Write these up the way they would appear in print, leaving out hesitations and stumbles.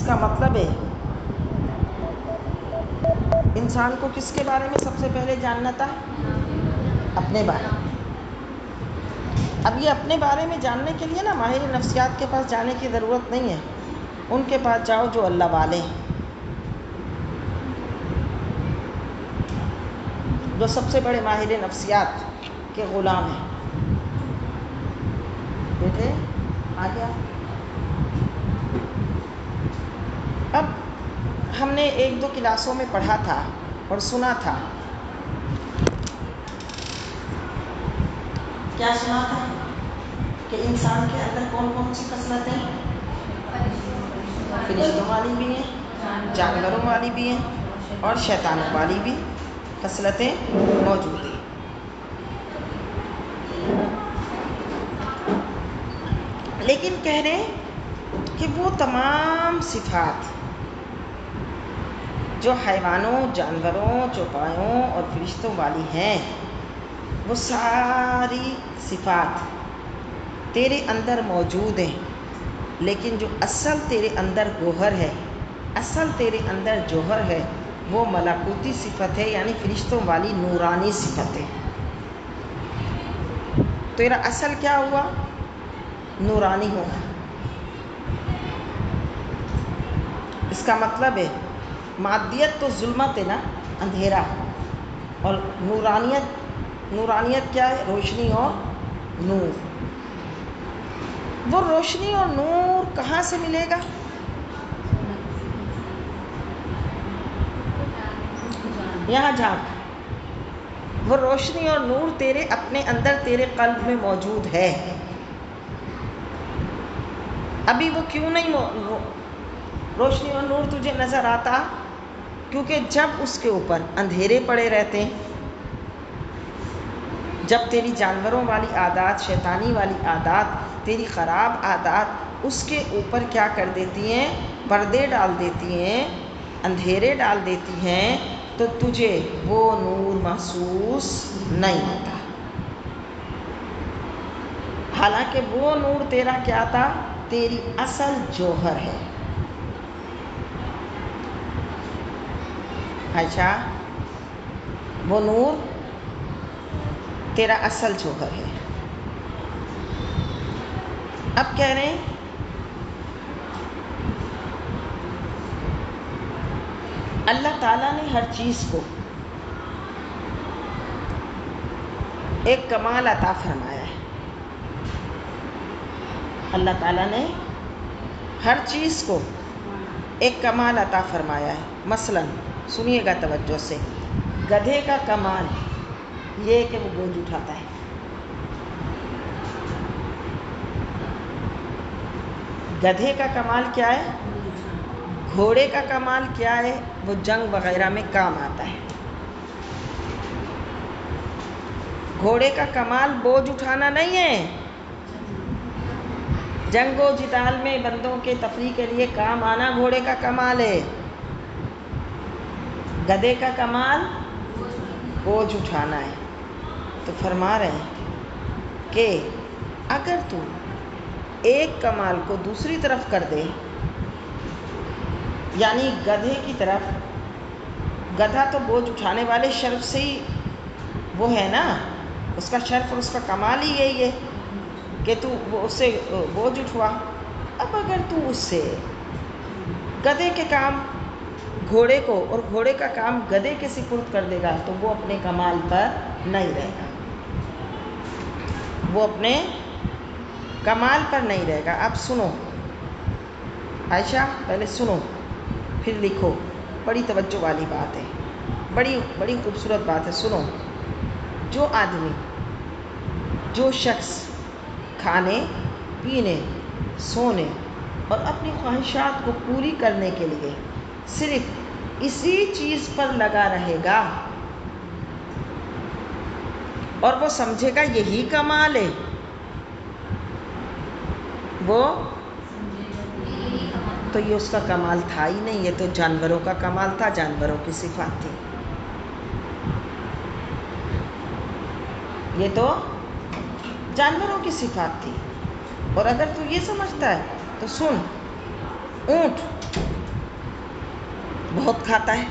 اس کا مطلب ہے انسان کو کس کے بارے میں سب سے پہلے جاننا تھا؟ اپنے بارے میں۔ اب یہ اپنے بارے میں جاننے کے لیے نا ماہر نفسیات کے پاس جانے کی ضرورت نہیں ہے، ان کے پاس جاؤ جو اللہ والے ہیں، جو سب سے بڑے ماہر نفسیات کے غلام ہیں۔ بیٹے آ گیا۔ اب ہم نے 1-2 کلاسوں میں پڑھا تھا اور سنا تھا، کیا سنا تھا کہ انسان کے اندر کون کون سی خصلتیں؟ فرشتوں والی بھی ہیں، جانوروں والی بھی ہیں اور شیطانوں والی بھی خصلتیں موجود ہیں۔ لیکن کہہ رہے ہیں کہ وہ تمام صفات جو حیوانوں، جانوروں، چوپایوں اور فرشتوں والی ہیں، وہ ساری صفات تیرے اندر موجود ہیں، لیکن جو اصل تیرے اندر گوہر ہے، اصل تیرے اندر جوہر ہے، وہ ملکوتی صفت ہے، یعنی فرشتوں والی نورانی صفت ہے۔ تیرا اصل کیا ہوا؟ نورانی ہونا۔ اس کا مطلب ہے مادیت تو ظلمت ہے نا، اندھیرا، اور نورانیت کیا ہے؟ روشنی اور نور۔ وہ روشنی اور نور کہاں سے ملے گا؟ یہاں جھانک، وہ روشنی اور نور تیرے اپنے اندر، تیرے قلب میں موجود ہے۔ ابھی وہ کیوں نہیں روشنی اور نور تجھے نظر آتا؟ کیونکہ جب اس کے اوپر اندھیرے پڑے رہتے ہیں، جب تیری جانوروں والی عادات، شیطانی والی عادات، تیری خراب عادات اس کے اوپر کیا کر دیتی ہیں؟ پردے ڈال دیتی ہیں، اندھیرے ڈال دیتی ہیں، تو تجھے وہ نور محسوس نہیں ہوتا۔ حالانکہ وہ نور تیرا کیا تھا؟ تیری اصل جوہر ہے۔ اچھا، وہ نور تیرا اصل جوہر ہے۔ اب کہہ رہے ہیں اللہ تعالیٰ نے ہر چیز کو ایک کمال عطا فرمایا ہے۔ اللہ تعالیٰ نے ہر چیز کو ایک کمال عطا فرمایا ہے۔ مثلاً سنیے گا توجہ سے، گدھے کا کمال یہ کہ وہ بوجھ اٹھاتا ہے۔ گدھے کا کمال کیا ہے؟ گھوڑے کا کمال کیا ہے؟ وہ جنگ وغیرہ میں کام آتا ہے۔ گھوڑے کا کمال بوجھ اٹھانا نہیں ہے، جنگ و جدال میں بندوں کے تفریح کے لیے کام آنا گھوڑے کا کمال ہے۔ گدھے کا کمال بوجھ اٹھانا ہے۔ تو فرما رہے ہیں کہ اگر تو ایک کمال کو دوسری طرف کر دے، یعنی گدھے کی طرف، گدھا تو بوجھ اٹھانے والے شرف سے ہی وہ ہے نا، اس کا شرف اور اس کا کمال ہی یہی ہے کہ تو اس سے بوجھ اٹھوا۔ اب اگر تو اس سے گدھے کے کام گھوڑے کو اور گھوڑے کا کام گدھے کے سپرد کر دے گا، تو وہ اپنے کمال پر نہیں رہے گا، وہ اپنے کمال پر نہیں رہے گا۔ اب سنو عائشہ، پہلے سنو پھر لکھو، بڑی توجہ والی بات ہے، بڑی خوبصورت بات ہے، سنو۔ جو آدمی، جو شخص کھانے، پینے، سونے اور اپنی خواہشات کو پوری کرنے کے لیے صرف اسی چیز پر لگا رہے گا اور وہ سمجھے گا یہی کمال ہے، وہ تو یہ اس کا کمال تھا ہی نہیں، یہ تو جانوروں کا کمال تھا، جانوروں کی صفات تھی، یہ تو جانوروں کی صفات تھی۔ اور اگر تو یہ سمجھتا ہے تو سن، اونٹ بہت کھاتا ہے،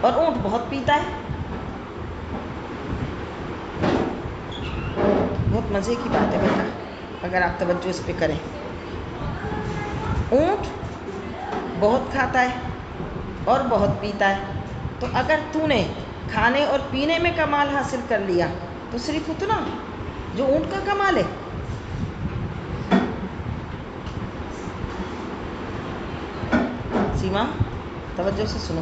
اور اونٹ بہت پیتا ہے۔ بہت مزے کی بات ہے بیٹا، اگر آپ توجہ اس پہ کریں۔ اونٹ بہت کھاتا ہے اور بہت پیتا ہے، تو اگر تو نے کھانے اور پینے میں کمال حاصل کر لیا تو صرف اتنا جو اونٹ کا کمال ہے۔ سیما توجہ سے سنو،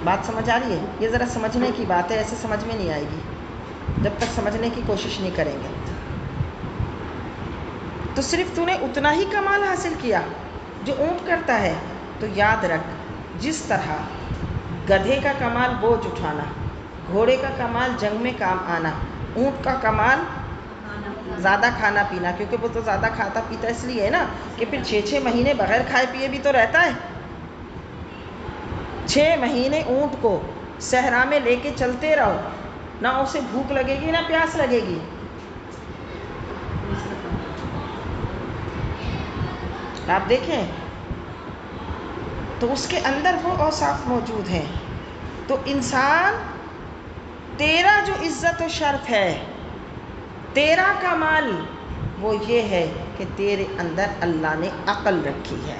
بات سمجھ آ رہی ہے؟ یہ ذرا سمجھنے کی بات ہے، ایسے سمجھ میں نہیں آئے گی جب تک سمجھنے کی کوشش نہیں کریں گے۔ تو صرف تو نے اتنا ہی کمال حاصل کیا جو اونٹ کرتا ہے، تو یاد رکھ، جس طرح گدھے کا کمال بوجھ اٹھانا، گھوڑے کا کمال جنگ میں کام آنا، اونٹ کا کمال زیادہ کھانا پینا، کیونکہ وہ تو زیادہ کھاتا پیتا اس لیے ہے نا کہ پھر 6 مہینے بغیر کھائے پیے بھی تو رہتا ہے۔ 6 مہینے اونٹ کو صحرا میں لے کے چلتے رہو، نہ اسے بھوک لگے گی نہ پیاس لگے گی۔ آپ دیکھیں تو اس کے اندر وہ اوصاف موجود ہیں۔ تو انسان، تیرا جو عزت و شرف ہے، تیرا کمال وہ یہ ہے کہ تیرے اندر اللہ نے عقل رکھی ہے۔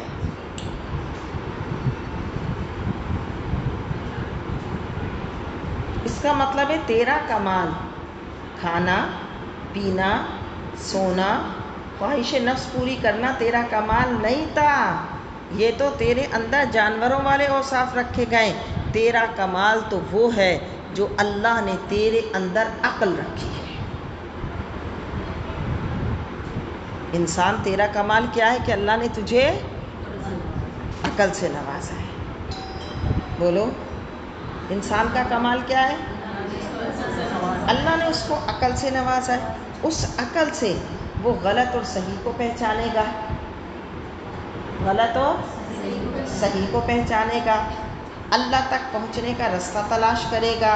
اس کا مطلب ہے تیرا کمال کھانا پینا سونا خواہش نفس پوری کرنا تیرا کمال نہیں تھا، یہ تو تیرے اندر جانوروں والے اوصاف رکھے گئے۔ تیرا کمال تو وہ ہے جو اللہ نے تیرے اندر عقل رکھی ہے۔ انسان، تیرا کمال کیا ہے کہ اللہ نے تجھے عقل سے نوازا ہے۔ بولو، انسان کا کمال کیا ہے؟ اللہ نے اس کو عقل سے نوازا ہے۔ اس عقل سے وہ غلط اور صحیح کو پہچانے گا، غلط اور صحیح کو پہچانے گا، اللہ تک پہنچنے کا رستہ تلاش کرے گا،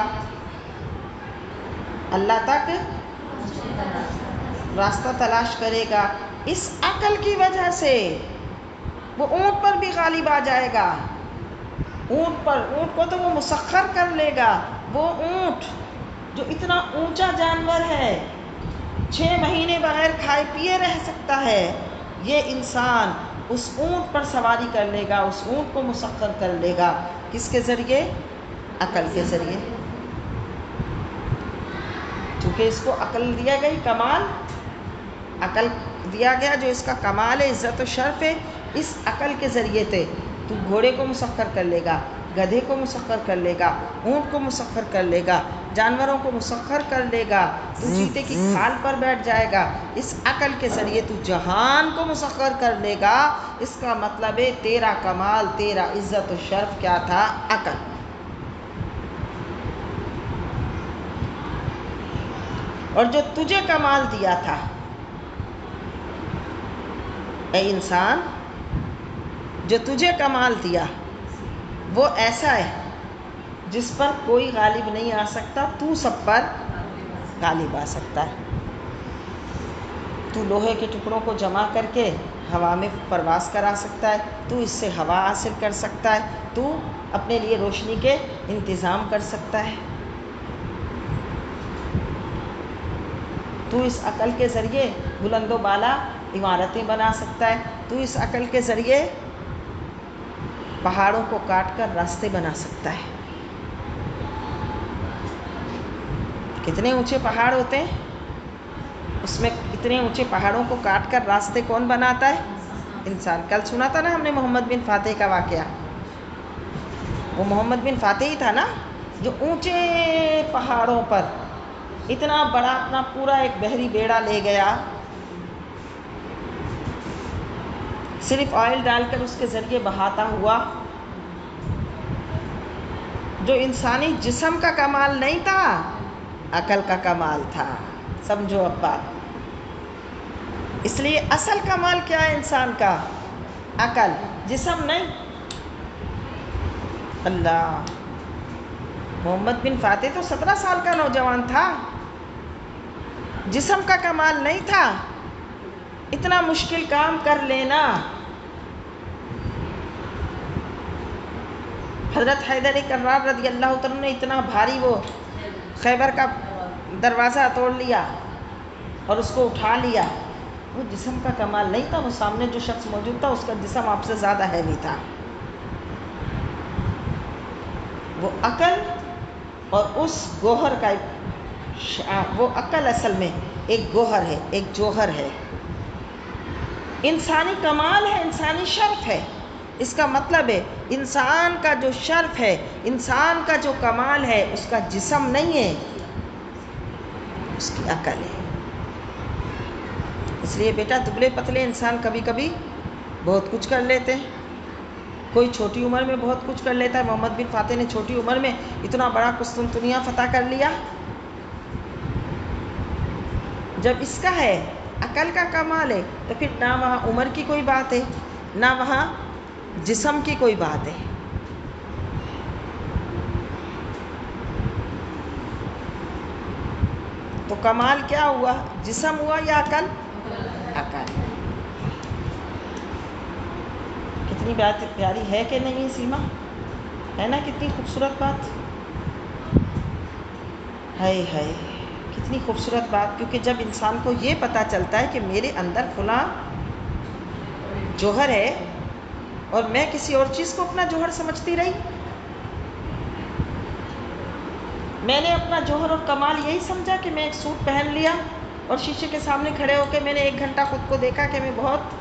اللہ تک راستہ تلاش کرے گا۔ اس عقل کی وجہ سے وہ اونٹ پر بھی غالب آ جائے گا، اونٹ کو تو وہ مسخر کر لے گا۔ وہ اونٹ جو اتنا اونچا جانور ہے، 6 مہینے بغیر کھائے پیے رہ سکتا ہے، یہ انسان اس اونٹ پر سواری کر لے گا، اس اونٹ کو مسخر کر لے گا۔ کس کے ذریعے؟ عقل کے ذریعے۔ چونکہ اس کو عقل دیا گئی، کمال عقل دیا گیا جو اس کا کمال ہے، عزت و شرف ہے، اس عقل کے ذریعے سے تو گھوڑے کو مسخر کر لے گا، گدھے کو مسخر کر لے گا، اونٹ کو مسخر کر لے گا، جانوروں کو مسخر کر لے گا، تو چیتے کی کھال پر بیٹھ جائے گا۔ اس عقل کے ذریعے تو جہان کو مسخر کر لے گا۔ اس کا مطلب ہے تیرا کمال، تیرا عزت و شرف کیا تھا؟ عقل۔ اور جو تجھے کمال دیا تھا اے انسان، جو تجھے کمال دیا وہ ایسا ہے جس پر کوئی غالب نہیں آ سکتا، تو سب پر غالب آ سکتا ہے۔ تو لوہے کے ٹکڑوں کو جمع کر کے ہوا میں پرواز کرا سکتا ہے، تو اس سے ہوا حاصل کر سکتا ہے، تو اپنے لیے روشنی کے انتظام کر سکتا ہے۔ تو اس عقل کے ذریعے بلند و بالا عمارتیں بنا سکتا ہے، تو اس عقل کے ذریعے پہاڑوں کو کاٹ کر راستے بنا سکتا ہے۔ کتنے اونچے پہاڑ ہوتے ہیں، اس میں اتنے اونچے پہاڑوں کو کاٹ کر راستے کون بناتا ہے؟ انسان۔ کل سنا تھا نا ہم نے محمد بن فاتح کا واقعہ، وہ محمد بن فاتح ہی تھا نا جو اونچے پہاڑوں پر اتنا بڑا اپنا پورا ایک بحری بیڑا لے گیا، صرف آئل ڈال کر اس کے ذریعے بہاتا ہوا۔ جو انسانی جسم کا کمال نہیں تھا، عقل کا کمال تھا۔ سمجھو اب بات۔ اس لیے اصل کمال کیا ہے انسان کا؟ عقل، جسم نہیں۔ اللہ، محمد بن فاتح تو 17 سال کا نوجوان تھا، جسم کا کمال نہیں تھا، اتنا مشکل کام کر لینا. حضرت حیدر کرار رضی اللہ تعالیٰ نے اتنا بھاری وہ خیبر کا دروازہ توڑ لیا اور اس کو اٹھا لیا. وہ جسم کا کمال نہیں تھا، وہ سامنے جو شخص موجود تھا اس کا جسم آپ سے زیادہ ہیوی تھا. وہ عقل اور اس گوہر کا وہ عقل اصل میں ایک گوہر ہے، ایک جوہر ہے، انسانی کمال ہے، انسانی شرف ہے. اس کا مطلب ہے انسان کا جو شرف ہے، انسان کا جو کمال ہے، اس کا جسم نہیں ہے، اس کی عقل ہے. اس لیے بیٹا دبلے پتلے انسان کبھی کبھی بہت کچھ کر لیتے ہیں. کوئی چھوٹی عمر میں بہت کچھ کر لیتا ہے. محمد بن فاتح نے چھوٹی عمر میں اتنا بڑا قسطنطنیہ فتح کر لیا. جب اس کا ہے عقل کا کمال ہے تو پھر نہ وہاں عمر کی کوئی بات ہے، نہ وہاں جسم کی کوئی بات ہے. تو کمال کیا ہوا؟ جسم ہوا یا عقل؟ عقل. کتنی بات پیاری ہے کہ نہیں سیما؟ ہے نا کتنی خوبصورت بات؟ ہائے ہائے کتنی خوبصورت بات. کیونکہ جب انسان کو یہ پتہ چلتا ہے کہ میرے اندر فلاں جوہر ہے اور میں کسی اور چیز کو اپنا جوہر سمجھتی رہی، میں نے اپنا جوہر اور کمال یہی سمجھا کہ میں ایک سوٹ پہن لیا اور شیشے کے سامنے کھڑے ہو کے میں نے 1 گھنٹہ خود کو دیکھا کہ میں بہت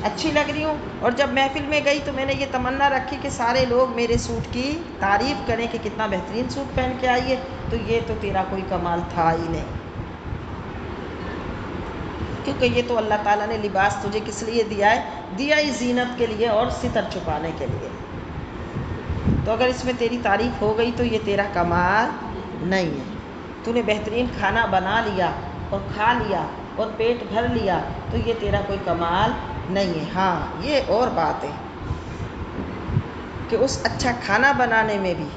اچھی لگ رہی ہوں، اور جب محفل میں گئی تو میں نے یہ تمنا رکھی کہ سارے لوگ میرے سوٹ کی تعریف کریں کہ کتنا بہترین سوٹ پہن کے آئی ہے. تو یہ تو تیرا کوئی کمال تھا ہی نہیں، کیونکہ یہ تو اللہ تعالیٰ نے لباس تجھے کس لیے دیا ہے؟ دیا ہی زینت کے لیے اور ستر چھپانے کے لیے. تو اگر اس میں تیری تعریف ہو گئی تو یہ تیرا کمال نہیں ہے. تو نے بہترین کھانا بنا لیا اور کھا لیا اور پیٹ بھر لیا تو یہ تیرا کوئی کمال نہیں ہے. ہاں یہ اور بات ہے کہ اس اچھا کھانا بنانے میں بھی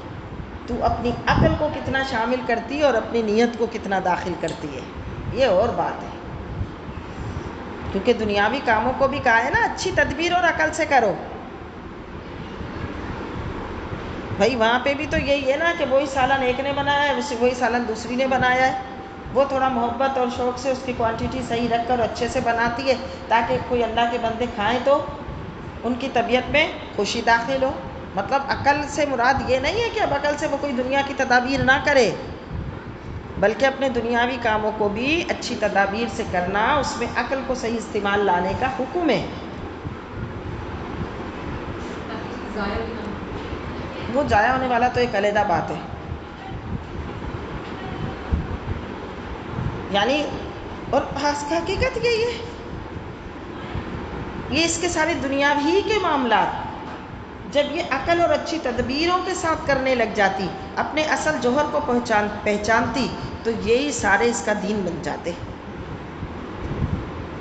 تو اپنی عقل کو کتنا شامل کرتی ہے اور اپنی نیت کو کتنا داخل کرتی ہے، یہ اور بات ہے. کیونکہ دنیاوی کاموں کو بھی کہا ہے نا اچھی تدبیر اور عقل سے کرو. بھائی وہاں پہ بھی تو یہی ہے نا کہ وہی سالن ایک نے بنایا ہے، وہی سالن دوسری نے بنایا ہے. وہ تھوڑا محبت اور شوق سے اس کی کوانٹٹی صحیح رکھ کر اچھے سے بناتی ہے تاکہ کوئی اللہ کے بندے کھائیں تو ان کی طبیعت میں خوشی داخل ہو. مطلب عقل سے مراد یہ نہیں ہے کہ اب عقل سے وہ کوئی دنیا کی تدابیر نہ کرے، بلکہ اپنے دنیاوی کاموں کو بھی اچھی تدابیر سے کرنا، اس میں عقل کو صحیح استعمال لانے کا حکم ہے. وہ ضائع ہونے والا تو ایک علیحدہ بات ہے. یعنی اور حقیقت یہی ہے، یہ اس کے سارے دنیاوی کے معاملات جب یہ عقل اور اچھی تدبیروں کے ساتھ کرنے لگ جاتی، اپنے اصل جوہر کو پہچانتی تو یہی سارے اس کا دین بن جاتے.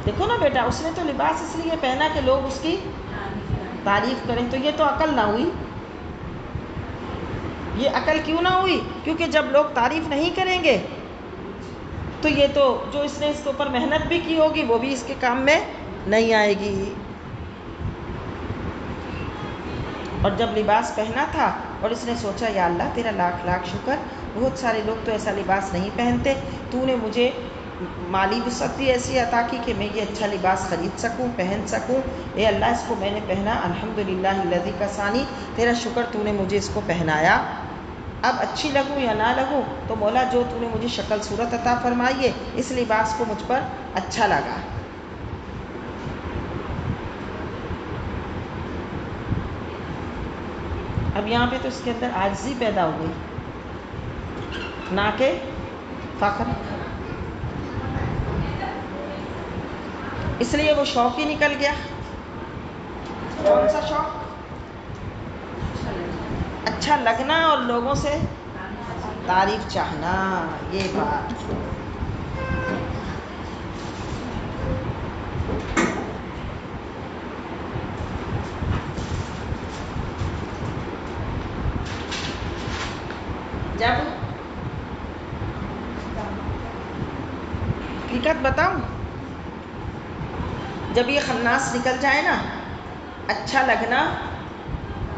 دیکھو نا بیٹا اس نے تو لباس اس لیے پہنا کہ لوگ اس کی تعریف کریں، تو یہ تو عقل نہ ہوئی. یہ عقل کیوں نہ ہوئی؟ کیونکہ جب لوگ تعریف نہیں کریں گے تو یہ تو جو اس نے اس کے اوپر محنت بھی کی ہوگی وہ بھی اس کے کام میں نہیں آئے گی. اور جب لباس پہنا تھا اور اس نے سوچا یا اللہ تیرا لاکھ لاکھ شکر، بہت سارے لوگ تو ایسا لباس نہیں پہنتے، تو نے مجھے مالی وسعت بھی ایسی عطا کی کہ میں یہ اچھا لباس خرید سکوں، پہن سکوں. اے اللہ اس کو میں نے پہنا، الحمدللہ الذی کسانی، تیرا شکر تو نے مجھے اس کو پہنایا. اب اچھی لگوں یا نہ لگوں تو مولا جو تو نے مجھے شکل صورت عطا فرمائی ہے اس لباس کو مجھ پر اچھا لگا. اب یہاں پہ تو اس کے اندر عاجزی پیدا ہو گئی نہ کہ فخر، اس لیے وہ شوق ہی نکل گیا. کون سا شوق؟ اچھا لگنا اور لوگوں سے تعریف چاہنا. یہ بات جب حقیقت بتاؤں جب یہ خناس نکل جائے نا، اچھا لگنا،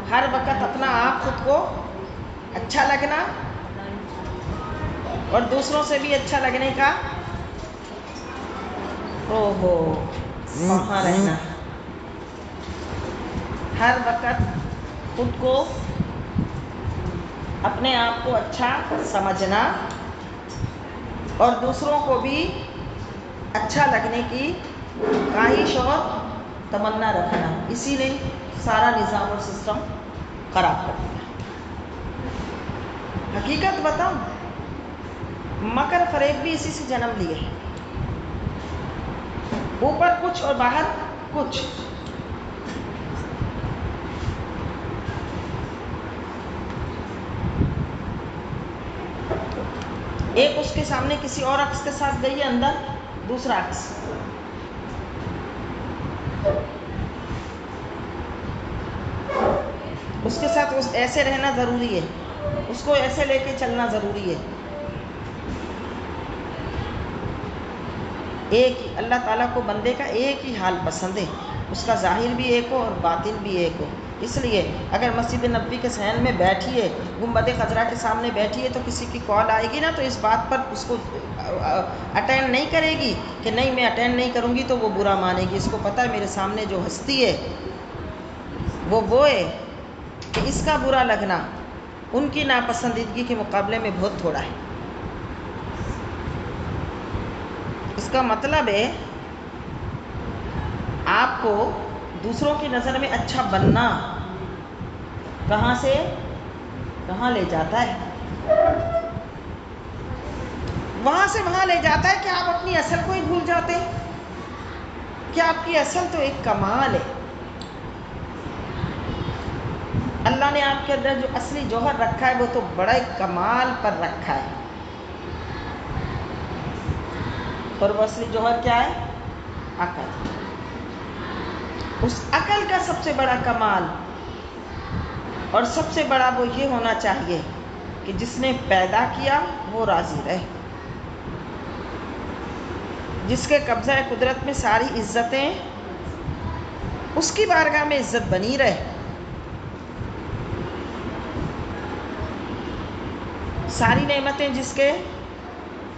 ہر وقت اپنا آپ خود کو اچھا لگنا اور دوسروں سے بھی اچھا لگنے کا وہاں رہنا، ہر وقت خود کو اپنے آپ کو اچھا سمجھنا اور دوسروں کو بھی اچھا لگنے کی خواہش اور تمنا رکھنا، اسی نے سارا نظام اور سسٹم خراب کر دیا۔ حقیقت بتاؤں، مکر فریب بھی اسی سے جنم لیے، اوپر کچھ اور باہر کچھ۔ ایک اس کے سامنے کسی اور عکس کے ساتھ گئی ہے، اندر دوسرا عکس، اس کے ساتھ ایسے رہنا ضروری ہے، اس کو ایسے لے کے چلنا ضروری ہے۔ ایک ہی اللہ تعالیٰ کو بندے کا ایک ہی حال پسند ہے، اس کا ظاہر بھی ایک ہو اور باطن بھی ایک ہو۔ اس لیے اگر مسجد نبوی کے صحن میں بیٹھیے، گنبد خضرا کے سامنے بیٹھیے تو کسی کی کال آئے گی نا تو اس بات پر اس کو اٹینڈ نہیں کرے گی کہ نہیں میں اٹینڈ نہیں کروں گی تو وہ برا مانے گی۔ اس کو پتہ ہے میرے سامنے جو ہستی ہے وہ ہے کہ اس کا برا لگنا ان کی ناپسندیدگی کے مقابلے میں بہت تھوڑا ہے۔ اس کا مطلب ہے آپ کو دوسروں کی نظر میں اچھا بننا کہاں سے کہاں لے جاتا ہے؟ وہاں سے وہاں لے جاتا ہے کہ آپ اپنی اصل کو ہی بھول جاتے ہیں کہ آپ کی اصل تو ایک کمال ہے۔ اللہ نے آپ کے اندر جو اصلی جوہر رکھا ہے وہ تو بڑا کمال پر رکھا ہے، اور وہ اصلی جوہر کیا ہے؟ عقل۔ اس عقل کا سب سے بڑا کمال اور سب سے بڑا وہ یہ ہونا چاہیے کہ جس نے پیدا کیا وہ راضی رہے، جس کے قبضہ قدرت میں ساری عزتیں اس کی بارگاہ میں عزت بنی رہے، ساری نعمتیں جس کے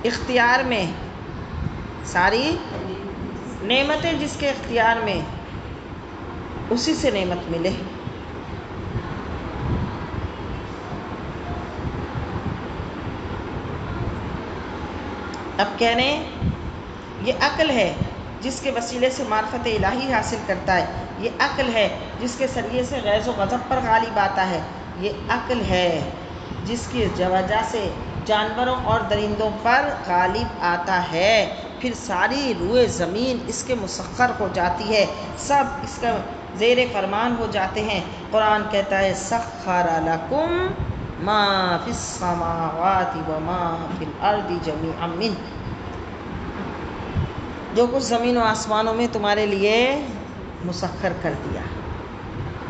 اختیار میں، ساری نعمتیں جس کے اختیار میں، اسی سے نعمت ملے۔ اب کہہ رہے ہیں یہ عقل ہے جس کے وسیلے سے معرفت الہی حاصل کرتا ہے، یہ عقل ہے جس کے ذریعے سے غیظ و غضب پر غالب آتا ہے، یہ عقل ہے جس کی وجہ سے جانوروں اور درندوں پر غالب آتا ہے، پھر ساری روئے زمین اس کے مسخر ہو جاتی ہے، سب اس کا زیر فرمان ہو جاتے ہیں۔ قرآن کہتا ہے سخر لکم ما فی السماوات وما فی الارض جمیعا منہ، جو کچھ زمین و آسمانوں میں تمہارے لیے مسخر کر دیا۔